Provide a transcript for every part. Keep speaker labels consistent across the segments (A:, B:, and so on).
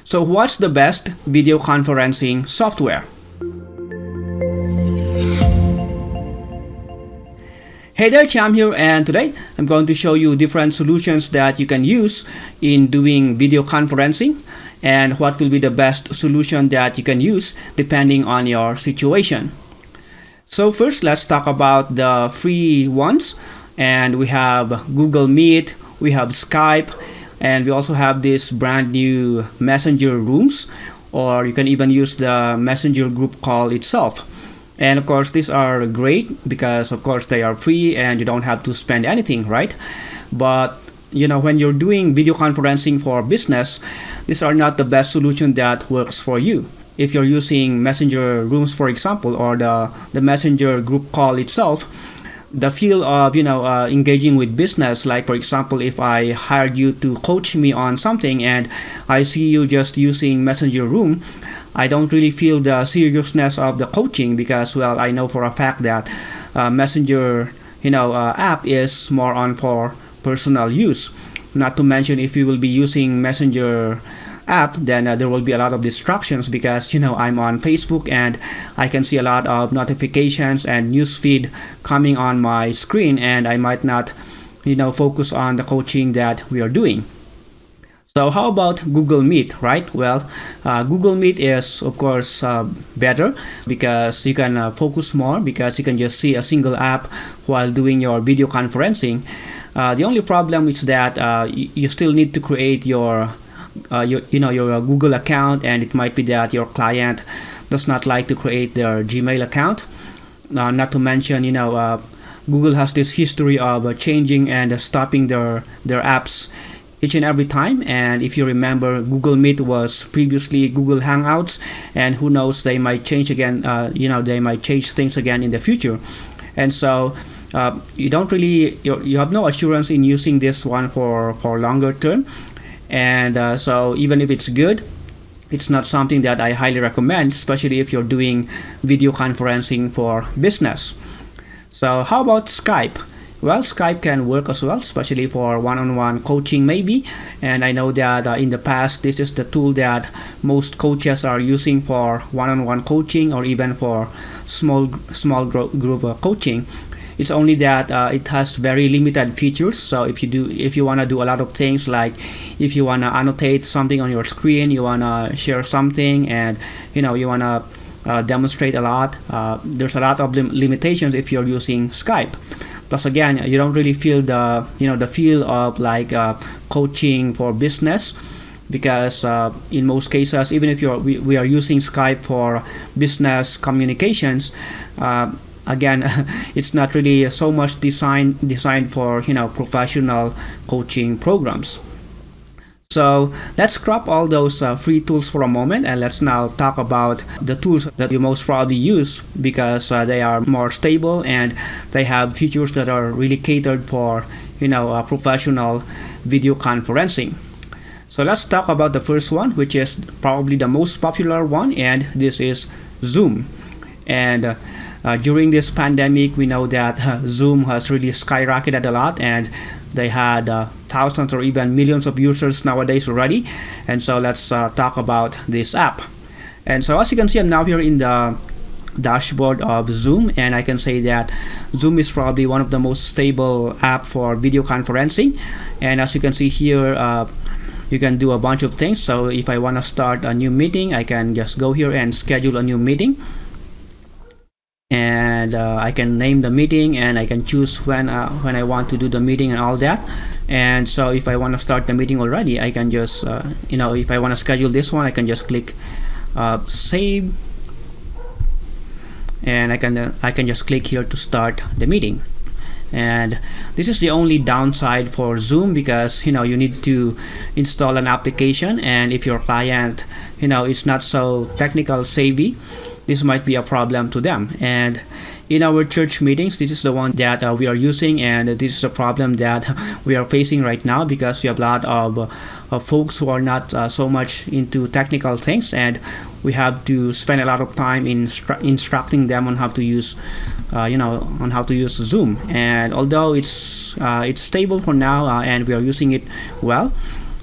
A: So what's the best video conferencing software? Hey there, Cham here, and today I'm going to show you different solutions that you can use in doing video conferencing and what will be the best solution that you can use depending on your situation. So first, let's talk about the free ones, and we have Google Meet, we have Skype, and we also have this brand new messenger rooms, or you can even use the messenger group call itself. And of course, these are great because of course they are free and you don't have to spend anything, right? But when you're doing video conferencing for business, these are not the best solution that works for you. If you're using messenger rooms, for example, or the messenger group call itself, the feel of engaging with business, like for example, if I hired you to coach me on something and I see you just using messenger room, I don't really feel the seriousness of the coaching because, well, I know for a fact that messenger app is more on for personal use. Not to mention, if you will be using messenger app, then there will be a lot of distractions because I'm on Facebook and I can see a lot of notifications and news feed coming on my screen, and I might not focus on the coaching that we are doing. So how about Google Meet, right? Well, Google Meet is of course better because you can focus more because you can just see a single app while doing your video conferencing. The only problem is that you still need to create your Google account, and it might be that your client does not like to create their Gmail account. Not to mention, Google has this history of changing and stopping their apps each and every time. And if you remember, Google Meet was previously Google Hangouts, and who knows, they might change again. They might change things again in the future, and so you don't really you have no assurance in using this one for longer term. And so even if it's good, it's not something that I highly recommend, especially if you're doing video conferencing for business. So how about Skype? Well, Skype can work as well, especially for one-on-one coaching maybe. And I know that in the past, this is the tool that most coaches are using for one-on-one coaching or even for small group coaching. It's only that it has very limited features. So if you want to do a lot of things, like if you want to annotate something on your screen, you want to share something, and you want to demonstrate a lot, there's a lot of limitations if you're using Skype. Plus, again, you don't really feel the feel of like coaching for business, because in most cases, even if we are using Skype for business communications, again, it's not really so much designed for professional coaching programs. So let's scrap all those free tools for a moment, and let's now talk about the tools that you most probably use because they are more stable and they have features that are really catered for professional video conferencing. So let's talk about the first one, which is probably the most popular one, and this is Zoom. And during this pandemic, we know that Zoom has really skyrocketed a lot, and they had thousands or even millions of users nowadays already. And so let's talk about this app. And so as you can see, I'm now here in the dashboard of Zoom, and I can say that Zoom is probably one of the most stable app for video conferencing. And as you can see here, you can do a bunch of things. So if I want to start a new meeting, I can just go here and schedule a new meeting. And I can name the meeting, and I can choose when I want to do the meeting and all that. And so if I want to start the meeting already, I can just if I want to schedule this one, I can just click save, and I can just click here to start the meeting. And this is the only downside for Zoom, because you need to install an application, and if your client is not so technical savvy, this might be a problem to them. And in our church meetings, this is the one that we are using, and this is a problem that we are facing right now because we have a lot of folks who are not so much into technical things, and we have to spend a lot of time in instructing them on how to use Zoom. And although it's stable for now, and we are using it well,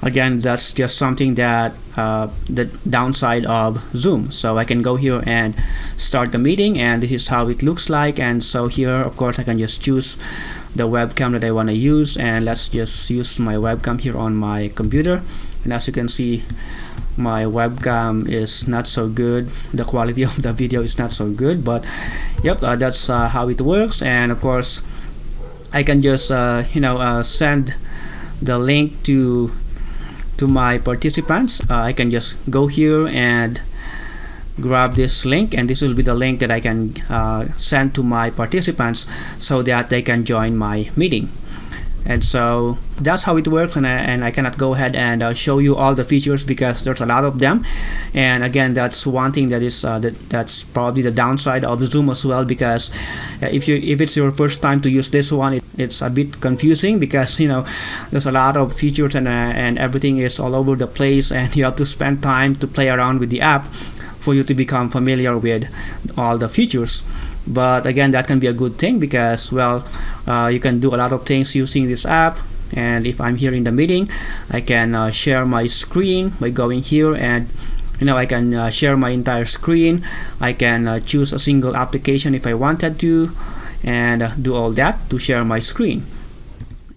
A: again, that's just something that the downside of Zoom. So I can go here and start the meeting, and this is how it looks like. And so here, of course, I can just choose the webcam that I want to use, and let's just use my webcam here on my computer. And as you can see, my webcam is not so good. The quality of the video is not so good, but yep, that's how it works. And of course, I can just send the link to my participants. I can just go here and grab this link, and this will be the link that I can send to my participants so that they can join my meeting. And so that's how it works, and I cannot go ahead and show you all the features because there's a lot of them. And again, that's one thing that is that's probably the downside of Zoom as well, because if it's your first time to use this one, it's a bit confusing because there's a lot of features and everything is all over the place, and you have to spend time to play around with the app for you to become familiar with all the features. But again, that can be a good thing because, well, you can do a lot of things using this app. And if I'm here in the meeting, I can share my screen by going here, and I can share my entire screen. I can choose a single application if I wanted to, and do all that to share my screen.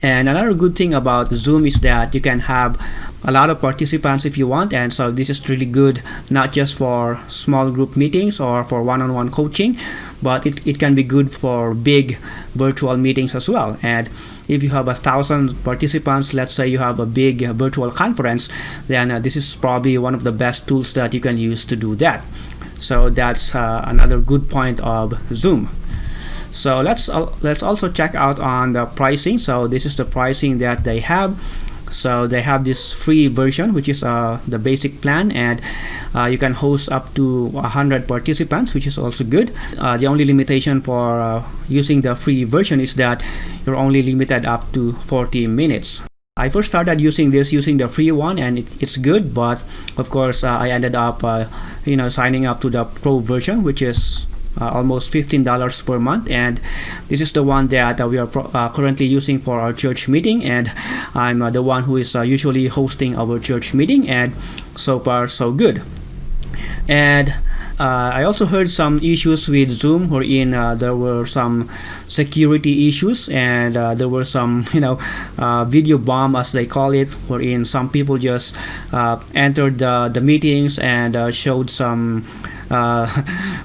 A: And another good thing about Zoom is that you can have a lot of participants if you want, and so this is really good not just for small group meetings or for one-on-one coaching, but it can be good for big virtual meetings as well. And if you have 1,000 participants, let's say you have a big virtual conference, then this is probably one of the best tools that you can use to do that. So that's another good point of Zoom. So let's also check out on the pricing. So this is the pricing that they have. So they have this free version, which is the basic plan, and you can host up to 100 participants, which is also good. The only limitation for using the free version is that you're only limited up to 40 minutes. I first started using the free one, and it's good, but of course I ended up signing up to the pro version, which is almost $15 per month, and this is the one that we are currently using for our church meeting, and I'm the one who is usually hosting our church meeting, and so far so good. And I also heard some issues with Zoom wherein there were some security issues, and there were some video bomb, as they call it, wherein some people just entered the meetings and showed some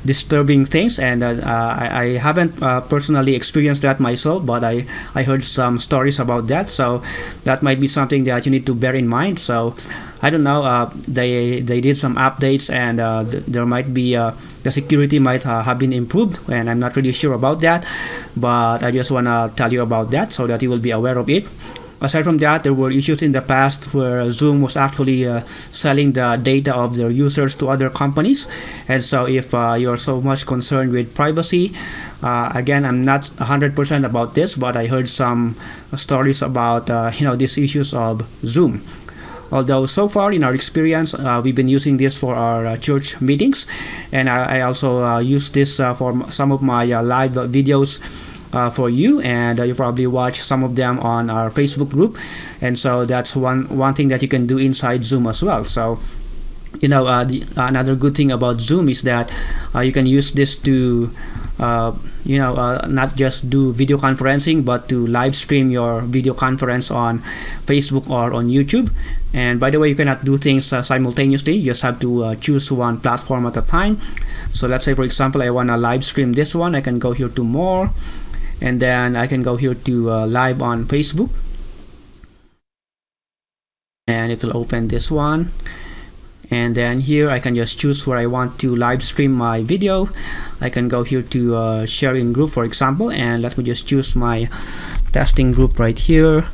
A: disturbing things, and I haven't personally experienced that myself, but I heard some stories about that, so that might be something that you need to bear in mind. So I don't know, they did some updates, and there might be the security might have been improved, and I'm not really sure about that, but I just want to tell you about that so that you will be aware of it. Aside from that, there were issues in the past where Zoom was actually selling the data of their users to other companies, and so if you're so much concerned with privacy, again, I'm not 100% about this, but I heard some stories about these issues of Zoom. Although so far in our experience, we've been using this for our church meetings, and I also use this for some of my live videos for you, and you probably watch some of them on our Facebook group, and so that's one thing that you can do inside Zoom as well. So another good thing about Zoom is that you can use this to not just do video conferencing, but to live stream your video conference on Facebook or on YouTube. And by the way, you cannot do things simultaneously. You just have to choose one platform at a time. So let's say, for example, I want to live stream this one. I can go here to more, and then I can go here to live on Facebook, and it will open this one. And then here I can just choose where I want to live stream my video. I can go here to share in group, for example, and let me just choose my testing group right here,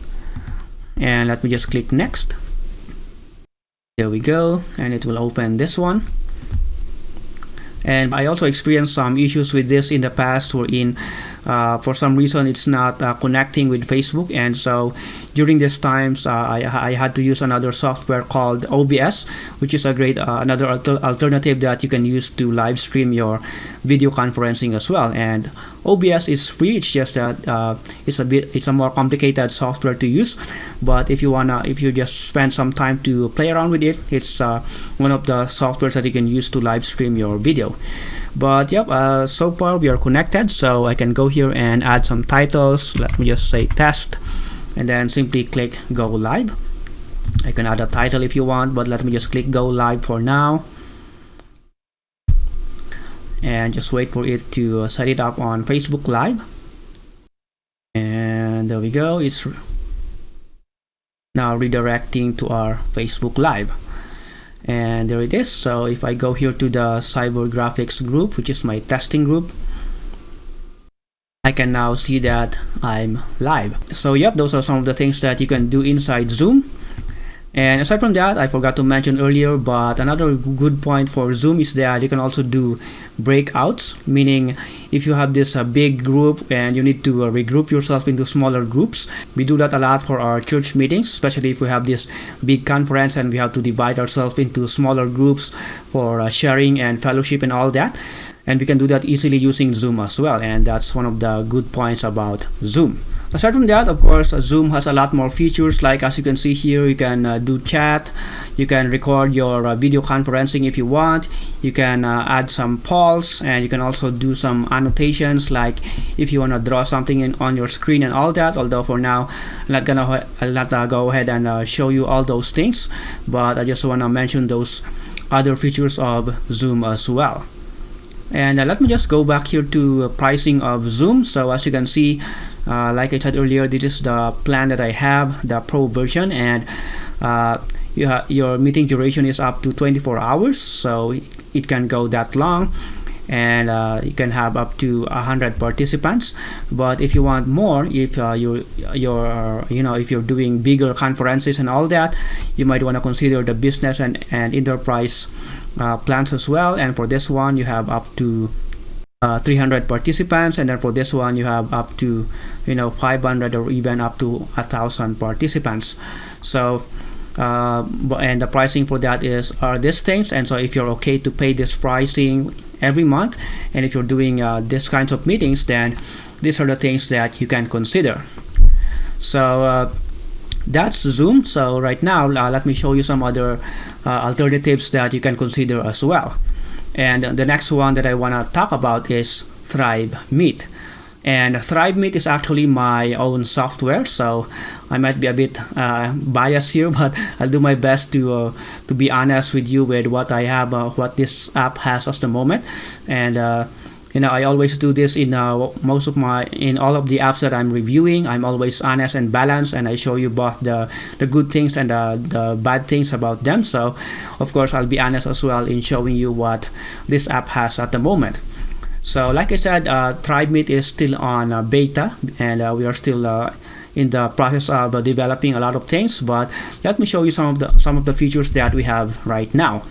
A: and let me just click next. There we go, and it will open this one. And I also experienced some issues with this in the past, wherein for some reason it's not connecting with Facebook, and so during these times, I had to use another software called OBS, which is a great another alternative that you can use to live stream your video conferencing as well. And OBS is free. It's just that it's a more complicated software to use. But if you just spend some time to play around with it, it's one of the softwares that you can use to live stream your video. But yep, so far we are connected, so I can go here and add some titles. Let me just say test, and then simply click go live. I can add a title if you want, but let me just click go live for now, and just wait for it to set it up on Facebook Live. And there we go, it's now redirecting to our Facebook Live. And there it is. So if I go here to the cyber graphics group, which is my testing group, I can now see that I'm live. So yep, those are some of the things that you can do inside Zoom. And aside from that, I forgot to mention earlier, but another good point for Zoom is that you can also do breakouts, meaning if you have this big group and you need to regroup yourself into smaller groups. We do that a lot for our church meetings, especially if we have this big conference and we have to divide ourselves into smaller groups for sharing and fellowship and all that. And we can do that easily using Zoom as well, and that's one of the good points about Zoom. Aside from that, of course, Zoom has a lot more features. Like as you can see here, you can do chat, you can record your video conferencing if you want, you can add some polls, and you can also do some annotations, like if you want to draw something on your screen and all that. Although for now, I'll not go ahead and show you all those things, but I just want to mention those other features of Zoom as well. And let me just go back here to pricing of Zoom. So as you can see, like I said earlier, this is the plan that I have, the Pro version, and your meeting duration is up to 24 hours, so it can go that long, and you can have up to 100 participants. But if you want more, if if you're doing bigger conferences and all that, you might want to consider the business and enterprise plans as well. And for this one, you have up to 300 participants, and then for this one you have up to 500 or even up to 1,000 participants. So and the pricing for that are these things. And so if you're okay to pay this pricing every month, and if you're doing these kinds of meetings, then these are the things that you can consider. So that's Zoom. So right now, let me show you some other alternatives that you can consider as well. And the next one that I want to talk about is Thrive Meet. And Thrive Meet is actually my own software, so I might be a bit biased here, but I'll do my best to be honest with you with what I have, what this app has at the moment. And I always do this in all of the apps that I'm reviewing. I'm always honest and balanced, and I show you both the good things and the bad things about them. So of course I'll be honest as well in showing you what this app has at the moment. So like I said, Thrive Meet is still on beta, and we are still in the process of developing a lot of things. But let me show you some of the features that we have right now.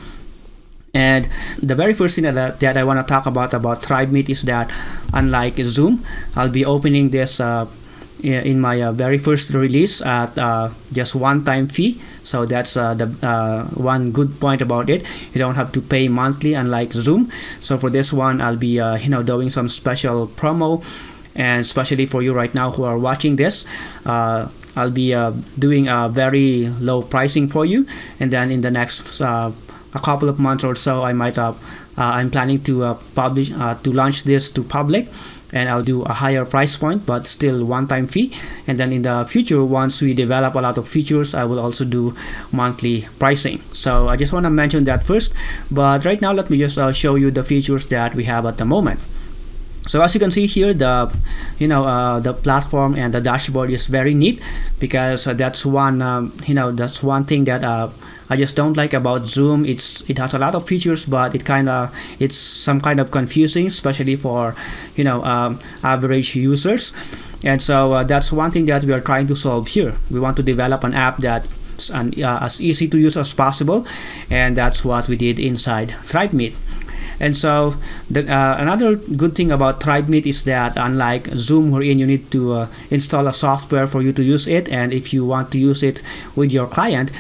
A: And the very first thing that I want to talk about Thrive Meet is that, unlike Zoom, I'll be opening this in my very first release at just one-time fee. So that's the one good point about it. You don't have to pay monthly, unlike Zoom. So for this one, I'll be doing some special promo, and especially for you right now who are watching this, I'll be doing a very low pricing for you, and then in the next a couple of months or so, I might I'm planning to launch this to public, and I'll do a higher price point but still one-time fee. And then in the future, once we develop a lot of features, I will also do monthly pricing. So I just want to mention that first, but right now let me just show you the features that we have at the moment. So as you can see here, the platform and the dashboard is very neat, because that's one thing that I just don't like about Zoom. It has a lot of features, but it's some kind of confusing, especially for average users. And so that's one thing that we are trying to solve here. We want to develop an app that's as easy to use as possible, and that's what we did inside Thrive Meet. And so another good thing about Thrive Meet is that unlike Zoom, wherein you need to install a software for you to use it, and if you want to use it with your client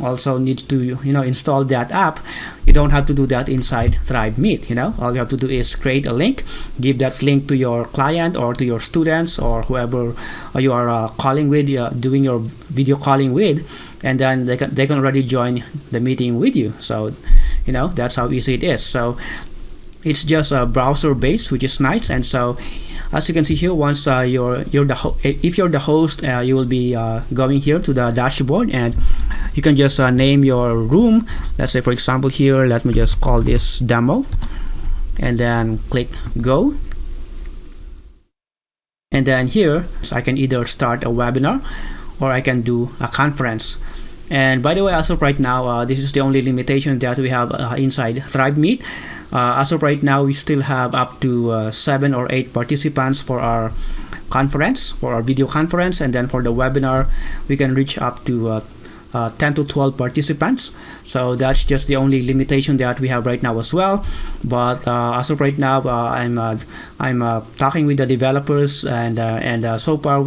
A: also needs to install that app. You don't have to do that inside Thrive Meet. All you have to do is create a link, give that link to your client or to your students or whoever you are calling with, doing your video calling with, and then they can already join the meeting with you. So that's how easy it is. So it's just browser based, which is nice. And so as you can see here, once if you're the host, you will be going here to the dashboard, and you can just name your room. Let's say, for example, here, let me just call this demo, and then click go. And then here, so I can either start a webinar or I can do a conference. And by the way, as of right now, this is the only limitation that we have inside Thrive Meet. As of right now, we still have up to 7 or 8 participants for our conference, for our video conference, and then for the webinar, we can reach up to 10 to 12 participants. So that's just the only limitation that we have right now as well. But as of right now, I'm talking with the developers, and so far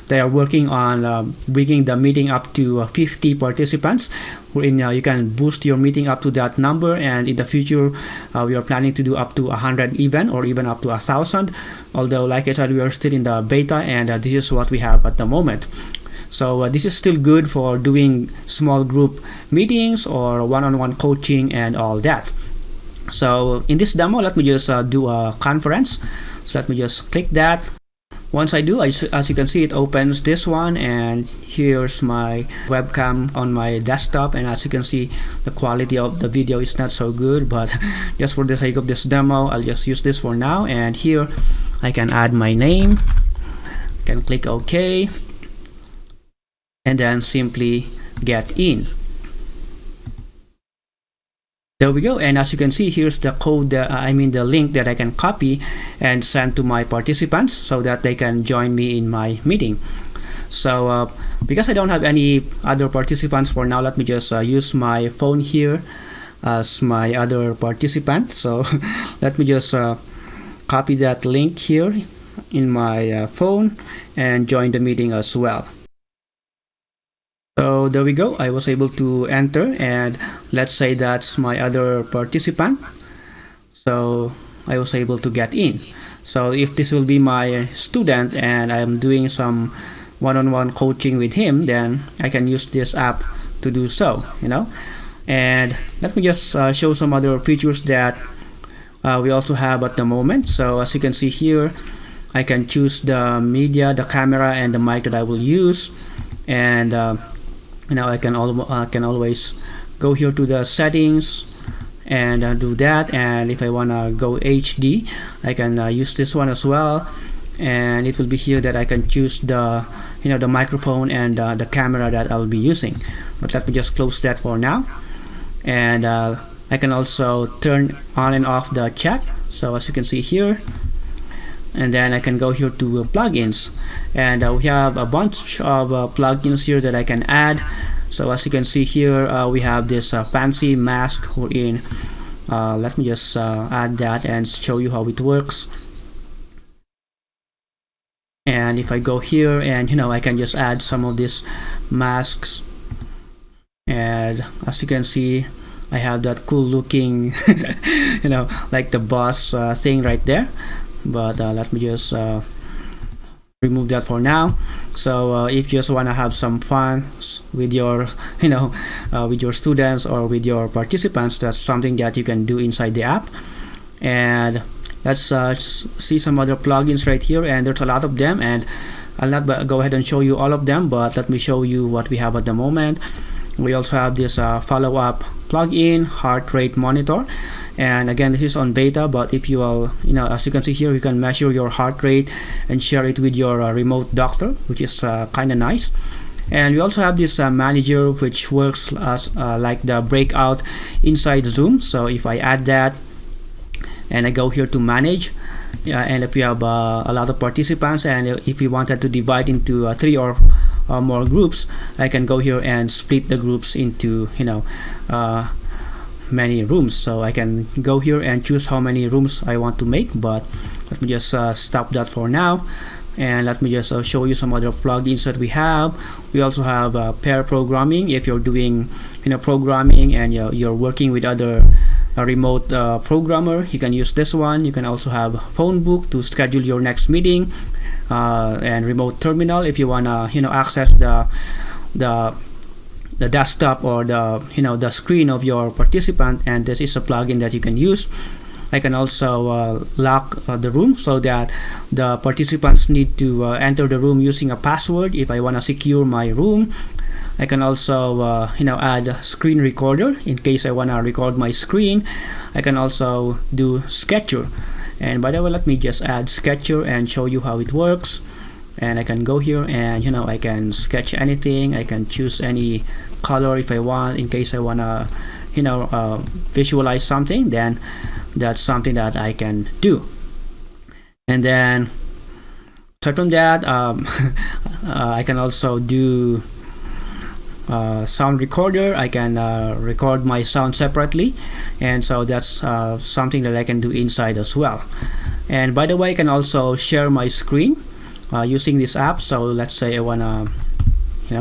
A: they are working on bringing the meeting up to 50 participants. Wherein you can boost your meeting up to that number, and in the future we are planning to do up to 100 even, or even up to 1,000. Although, like I said, we are still in the beta, and this is what we have at the moment. So this is still good for doing small group meetings or one-on-one coaching and all that. So in this demo, let me just do a conference. So let me just click that. Once I do, as you can see, it opens this one, and here's my webcam on my desktop. And as you can see, the quality of the video is not so good, but just for the sake of this demo, I'll just use this for now. And here I can add my name, can click OK, and then simply get in. There we go. And as you can see, here's the code, the link that I can copy and send to my participants so that they can join me in my meeting. So because I don't have any other participants for now, let me just use my phone here as my other participant. So let me just copy that link here in my phone and join the meeting as well. So there we go. I was able to enter, and let's say that's my other participant. So I was able to get in. So if this will be my student and I'm doing some one-on-one coaching with him, then I can use this app to do so, And let me just show some other features that we also have at the moment. So as you can see here, I can choose the media, the camera, and the mic that I will use. And I can always go here to the settings and do that. And if I want to go HD, I can use this one as well. And it will be here that I can choose the the microphone and the camera that I'll be using. But let me just close that for now. And I can also turn on and off the chat. So as you can see here, and then I can go here to plugins, and we have a bunch of plugins here that I can add. So as you can see here, we have this fancy mask wherein let me just add that and show you how it works. And if I go here, and I can just add some of these masks, and as you can see, I have that cool looking like the boss thing right there. But let me just remove that for now. So if you just want to have some fun with your with your students or with your participants, that's something that you can do inside the app. And let's see some other plugins right here, and there's a lot of them, and I'll not go ahead and show you all of them, but let me show you what we have at the moment. We also have this follow-up plugin, heart rate monitor. And again, this is on beta, but if you will, as you can see here, you can measure your heart rate and share it with your remote doctor, which is kind of nice. And we also have this manager, which works as like the breakout inside Zoom. So if I add that and I go here to manage, and if you have a lot of participants, and if you wanted to divide into 3 or more groups, I can go here and split the groups into many rooms. So I can go here and choose how many rooms I want to make, but let me just stop that for now. And let me just show you some other plugins that we have. We also have pair programming. If you're doing programming and you're working with other remote programmer, you can use this one. You can also have phone book to schedule your next meeting, and remote terminal if you want to access the desktop or the screen of your participant, and this is a plugin that you can use. I can also lock the room so that the participants need to enter the room using a password if I want to secure my room. I can also add a screen recorder in case I want to record my screen. I can also do Sketcher, and by the way, let me just add Sketcher and show you how it works. And I can go here and I can sketch anything. I can choose any color if I want, in case I want to visualize something. Then that's something that I can do. And then aside from that, I can also do sound recorder. I can record my sound separately, and so that's something that I can do inside as well. And by the way, I can also share my screen using this app. So let's say I wanna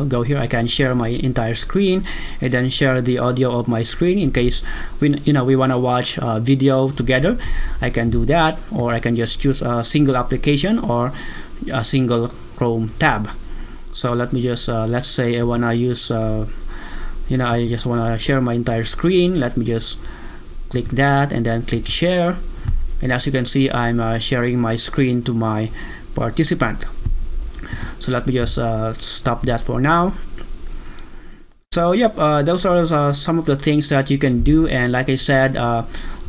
A: go here, I can share my entire screen and then share the audio of my screen in case we want to watch video together. I can do that, or I can just choose a single application or a single Chrome tab. So let me just let's say I want to use I just want to share my entire screen. Let me just click that and then click share, and as you can see, I'm sharing my screen to my participant. So let me just stop that for now. So yep, those are some of the things that you can do, and like I said,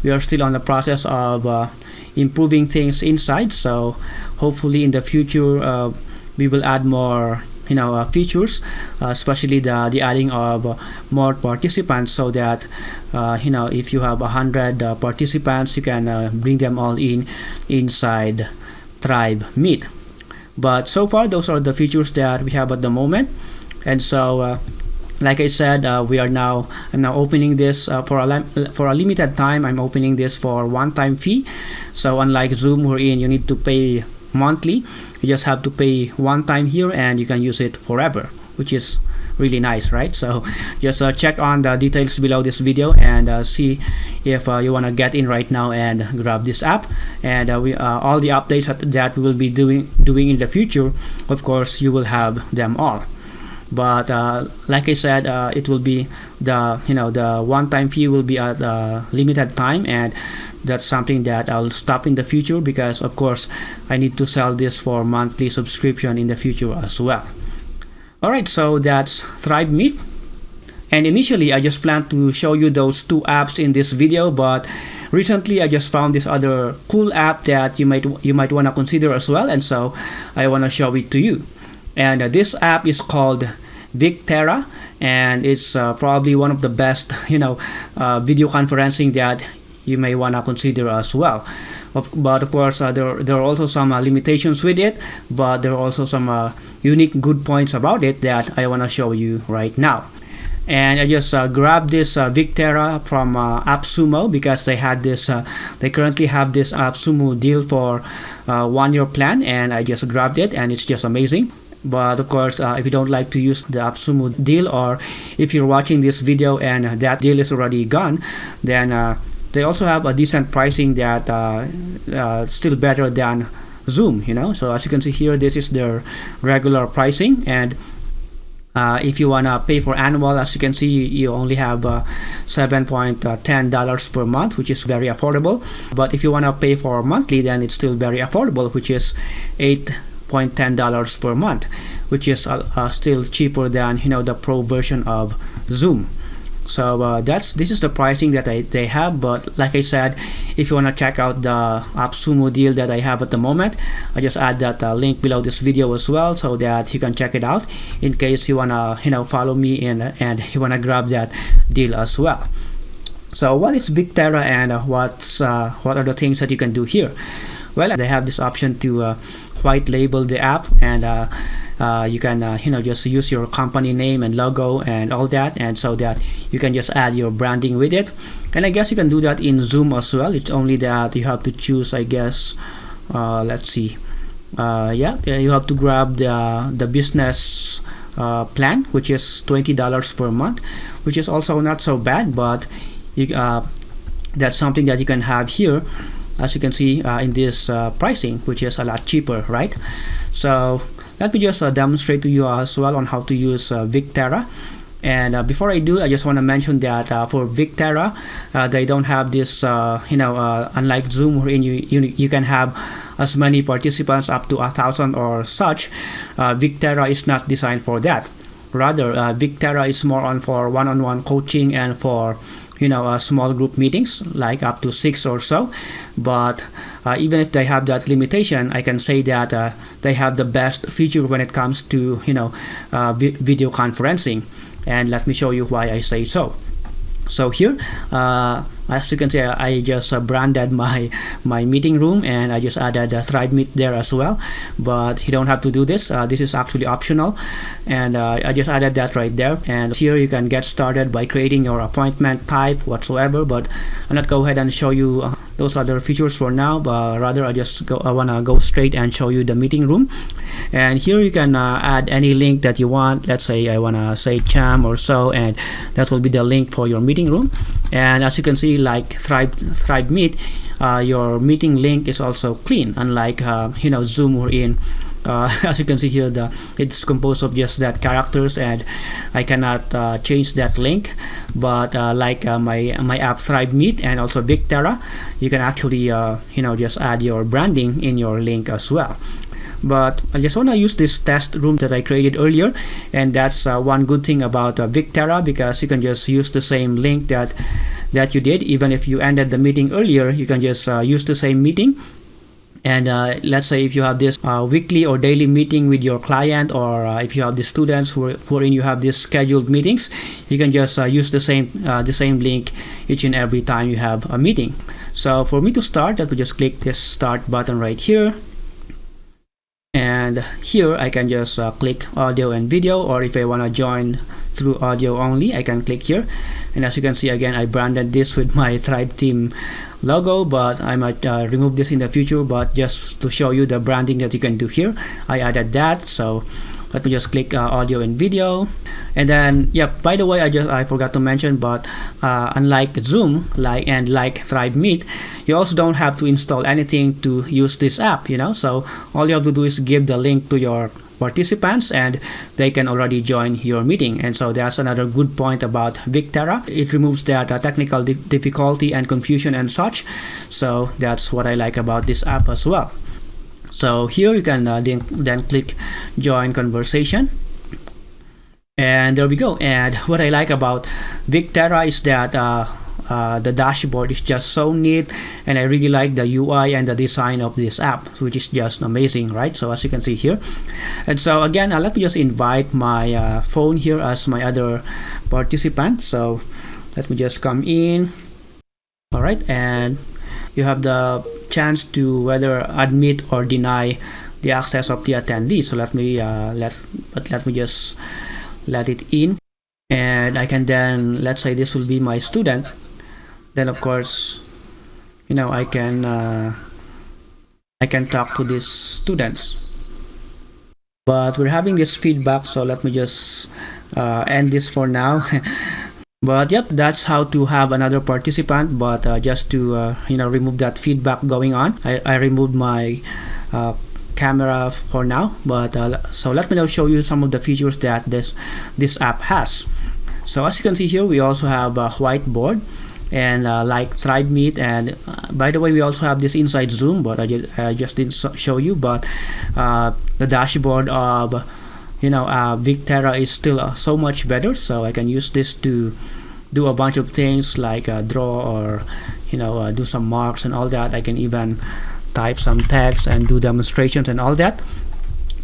A: we are still on the process of improving things inside. So hopefully in the future we will add more features, especially the adding of more participants, so that if you have 100 participants, you can bring them all inside Tribe Meet. But so far, those are the features that we have at the moment. And so like I said, I'm now opening this for a limited time. I'm opening this for one-time fee. So unlike Zoom, wherein you need to pay monthly, you just have to pay one time here and you can use it forever, which is really nice, right? So just check on the details below this video and see if you want to get in right now and grab this app. And all the updates that we will be doing in the future, of course, you will have them all. But like I said, it will be the one-time fee will be at limited time, and that's something that I'll stop in the future, because of course I need to sell this for monthly subscription in the future as well. Alright, so that's Tribe Meet. And initially I just planned to show you those two apps in this video, but recently I just found this other cool app that you might want to consider as well, and so I want to show it to you. And this app is called Victera, and it's probably one of the best video conferencing that you may want to consider as well. But of course, there are also some limitations with it, but there are also some unique good points about it that I want to show you right now. And I just grabbed this Victera from AppSumo, because they had this they currently have this AppSumo deal for 1-year plan, and I just grabbed it, and it's just amazing. But of course, if you don't like to use the AppSumo deal, or if you're watching this video and that deal is already gone, then they also have a decent pricing that still better than Zoom, So as you can see here, this is their regular pricing, and if you wanna pay for annual, as you can see, you only have $7.10 per month, which is very affordable. But if you wanna pay for monthly, then it's still very affordable, which is $8.10 per month, which is still cheaper than the pro version of Zoom. So this is the pricing that they have. But like I said, if you want to check out the AppSumo deal that I have at the moment, I just add that link below this video as well, so that you can check it out in case you want to follow me and you want to grab that deal as well. So what is Victera, and what are the things that you can do here? Well, they have this option to white label the app, and you can just use your company name and logo and all that, and so that you can just add your branding with it. And I guess you can do that in Zoom as well. It's only that you have to choose, I guess, let's see, you have to grab the business plan, which is $20 per month, which is also not so bad, but that's something that you can have here, as you can see in this pricing, which is a lot cheaper, right? So let me just demonstrate to you as well on how to use Victera. And before I do, I just want to mention that for Victera, they don't have this, unlike Zoom, wherein you can have as many participants up to 1,000 or such. Victera is not designed for that. Rather, Victera is more on for one-on-one coaching and for small group meetings, like up to 6 or so. But even if they have that limitation, I can say that they have the best feature when it comes to video conferencing. And let me show you why I say so. So here, as you can see, I just branded my meeting room, and I just added Thrive Meet there as well. But you don't have to do this. This is actually optional, and I just added that right there. And here you can get started by creating your appointment type whatsoever. But I'm not go ahead and show you those other features for now, but rather I wanna go straight and show you the meeting room. And here you can add any link that you want. Let's say I wanna say Cham or so, and that will be the link for your meeting room. And as you can see, like Thrive Meet, your meeting link is also clean, unlike Zoom or in. As you can see here, it's composed of just that characters, and I cannot change that link. But like my app Thrive Meet and also Victera, you can actually just add your branding in your link as well. But I just want to use this test room that I created earlier, and that's one good thing about Victera, because you can just use the same link that you did. Even if you ended the meeting earlier, you can just use the same meeting. And let's say if you have this weekly or daily meeting with your client, or if you have the students wherein you have these scheduled meetings, you can just use the same link each and every time you have a meeting. So for me to start, I will just click this start button right here. And here I can just click audio and video, or if I want to join through audio only, I can click here. And as you can see, again, I branded this with my Thrive Team logo, but I might remove this in the future. But just to show you the branding that you can do here, I added that. So let me just click audio and video. And then, by the way, I forgot to mention, but unlike Zoom like Thrive Meet, you also don't have to install anything to use this app, so all you have to do is give the link to your participants, and they can already join your meeting. And so that's another good point about Victera. It removes that technical difficulty and confusion and such. So that's what I like about this app as well. So here you can then click join conversation, and there we go. And what I like about Victera is that the dashboard is just so neat, and I really like the UI and the design of this app, which is just amazing, right? So as you can see here, and so again, let me just invite my phone here as my other participant. So let me just come in. All right, and you have the chance to whether admit or deny the access of the attendee. So let me just let it in, and I can then, let's say this will be my student. Then of course, I can talk to these students. But we're having this feedback, so let me just end this for now. But that's how to have another participant. But just to remove that feedback going on, I removed my camera for now. But so let me now show you some of the features that this app has. So as you can see here, we also have a whiteboard, and like Thrive Meet, and by the way, we also have this inside Zoom, but I just didn't show you. But the dashboard of Victera is still so much better. So I can use this to do a bunch of things like draw, or do some marks and all that. I can even type some text and do demonstrations and all that.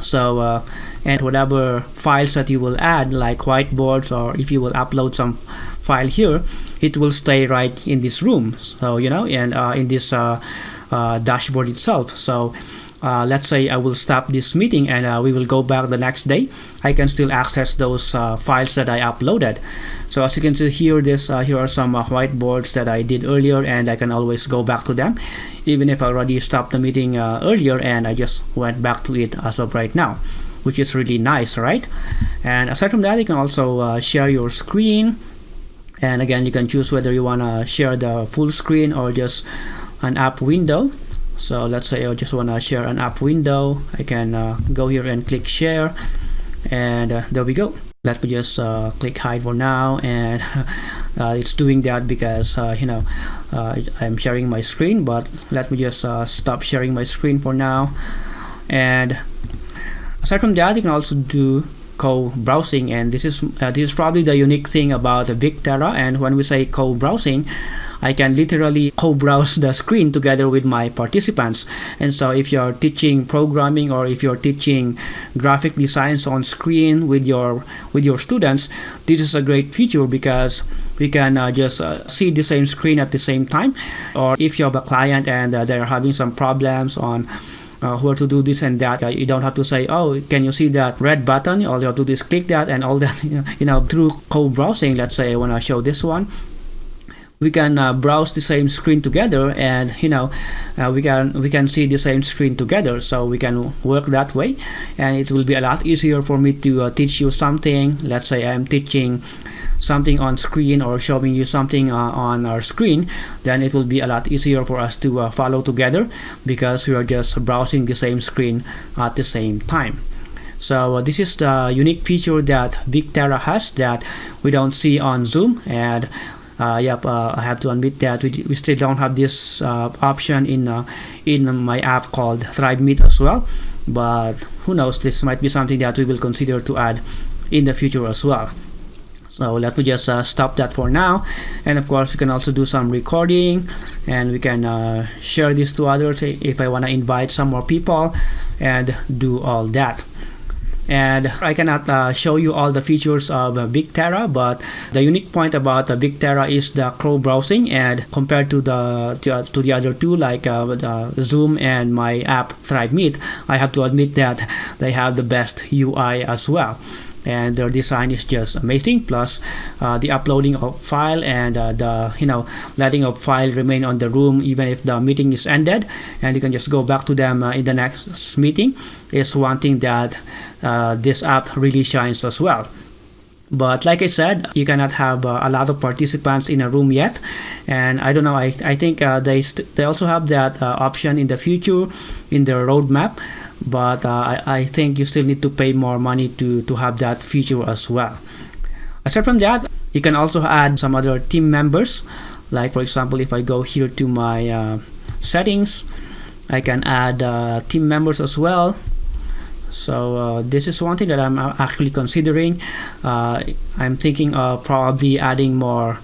A: So and whatever files that you will add, like whiteboards, or if you will upload some file here, it will stay right in this room. So and in this dashboard itself. So let's say I will stop this meeting and we will go back the next day, I can still access those files that I uploaded. So as you can see here, here are some whiteboards that I did earlier, and I can always go back to them even if I already stopped the meeting earlier and I just went back to it as of right now, which is really nice, right? And aside from that, you can also share your screen, and again, you can choose whether you want to share the full screen or just an app window. So let's say I just want to share an app window. I can go here and click share, and there we go. Let me just click hide for now, and it's doing that because I'm sharing my screen. But let me just stop sharing my screen for now. And aside from that, you can also do co-browsing, and this is probably the unique thing about Victera. And when we say co-browsing, I can literally co-browse the screen together with my participants. And so if you're teaching programming or if you're teaching graphic designs on screen with your students, this is a great feature because we can just see the same screen at the same time. Or if you have a client and they're having some problems on where to do this and that, you don't have to say, oh, can you see that red button? All you have to do is click that, and all that, through co-browsing. Let's say I want to show this one. We can browse the same screen together, and we can see the same screen together. So we can work that way, and it will be a lot easier for me to teach you something. Let's say I'm teaching something on screen or showing you something on our screen, then it will be a lot easier for us to follow together because we are just browsing the same screen at the same time. So this is the unique feature that Victera has that we don't see on Zoom. And I have to admit that we still don't have this option in my app called Thrive Meet as well. But who knows, this might be something that we will consider to add in the future as well. So let me just stop that for now. And of course, we can also do some recording, and we can share this to others if I want to invite some more people and do all that. And I cannot show you all the features of Victera, but the unique point about Victera is the co-browsing. And compared to the other two, like Zoom and my app Thrive Meet, I have to admit that they have the best UI as well. And their design is just amazing. Plus the uploading of file and the letting of file remain on the room even if the meeting is ended, and you can just go back to them in the next meeting, is one thing that this app really shines as well. But like I said, you cannot have a lot of participants in a room yet, and I don't know, I think they also have that option in the future in their roadmap. But I think you still need to pay more money to have that feature as well. Aside from that, you can also add some other team members. Like for example, if I go here to my settings, I can add team members as well. So this is one thing that I'm actually considering. I'm thinking of probably adding more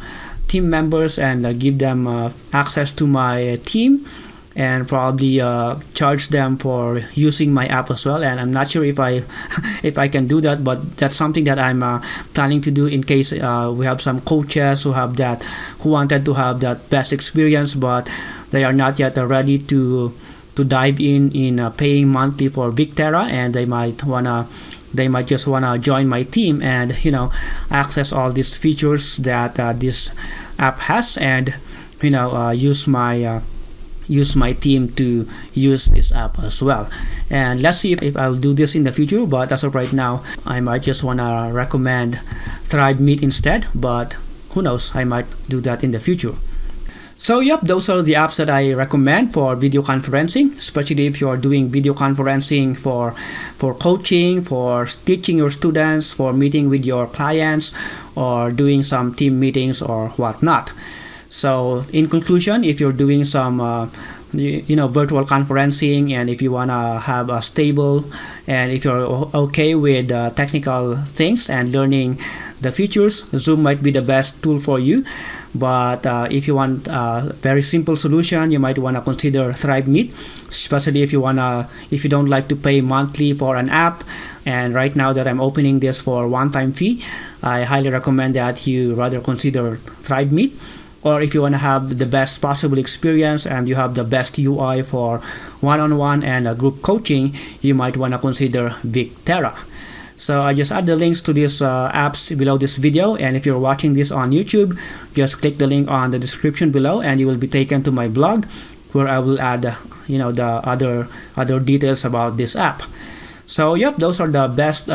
A: team members and give them access to my team, and probably charge them for using my app as well. And I'm not sure if I can do that, but that's something that I'm planning to do in case we have some coaches who wanted to have that best experience, but they are not yet ready to dive in paying monthly for Victera, and they might just wanna join my team and access all these features that this app has, and use my team to use this app as well. And let's see if I'll do this in the future, but as of right now, I might just want to recommend Thrive Meet instead, but who knows, I might do that in the future. So yep, those are the apps that I recommend for video conferencing, especially if you're doing video conferencing for coaching, for teaching your students, for meeting with your clients, or doing some team meetings or whatnot. So in conclusion, if you're doing some virtual conferencing, and if you want to have a stable, and if you're okay with technical things and learning the features, Zoom might be the best tool for you. But if you want a very simple solution, you might want to consider Thrive Meet, especially if you don't like to pay monthly for an app. And right now that I'm opening this for one-time fee, I highly recommend that you rather consider Thrive Meet. or if you want to have the best possible experience and you have the best UI for one-on-one and group coaching, you might want to consider Victera. So I just add the links to these apps below this video, and if you're watching this on YouTube, just click the link on the description below and you will be taken to my blog where I will add the other details about this app. So yep, those are the best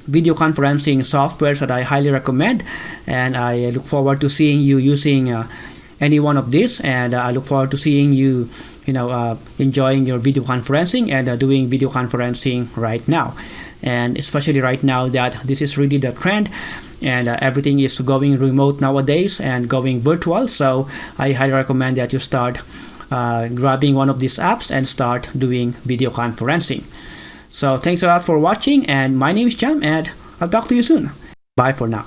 A: video conferencing softwares that I highly recommend, and I look forward to seeing you using any one of these, and I look forward to seeing you enjoying your video conferencing and doing video conferencing right now, and especially right now that this is really the trend and everything is going remote nowadays and going virtual. So I highly recommend that you start grabbing one of these apps and start doing video conferencing. So thanks a lot for watching, and my name is Jam, and I'll talk to you soon. Bye for now.